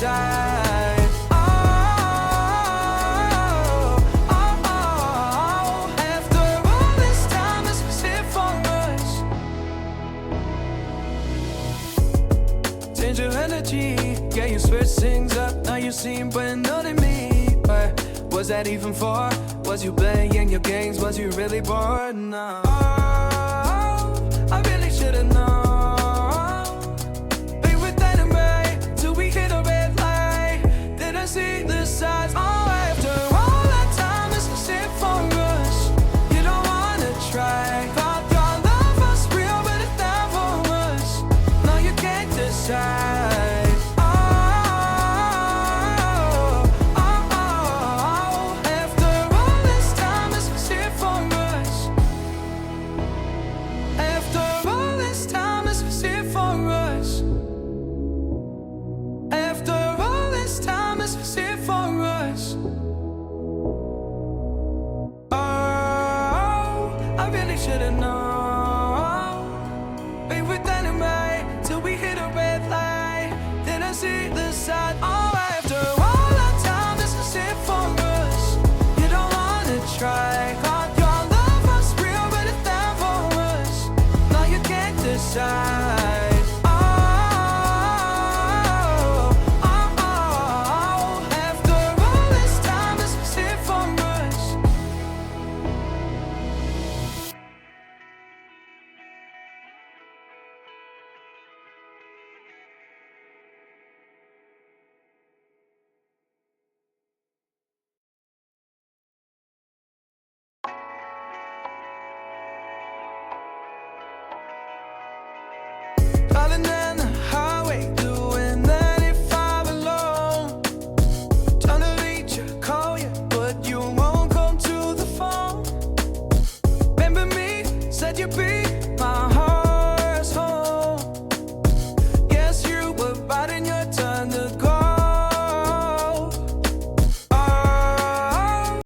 decide. After all this time, this was it for us. Change your energy, yeah, you switch things up. Now you seem brand new to me. But was that even for? Was you playing your games? Was you really bored? No. I really should've known. Be with that and right till we hit a red light. Didn't see the signs. Oh, after all that time, this is it for us. You don't wanna try. Thought your love was real, but it never was. No, you can't decide. After all this time, this was it for us. After all this time, this was it for us. After all this time, this was it for us. Oh, I really should've known. Be with that and right till we hit a red light. Then I see the side.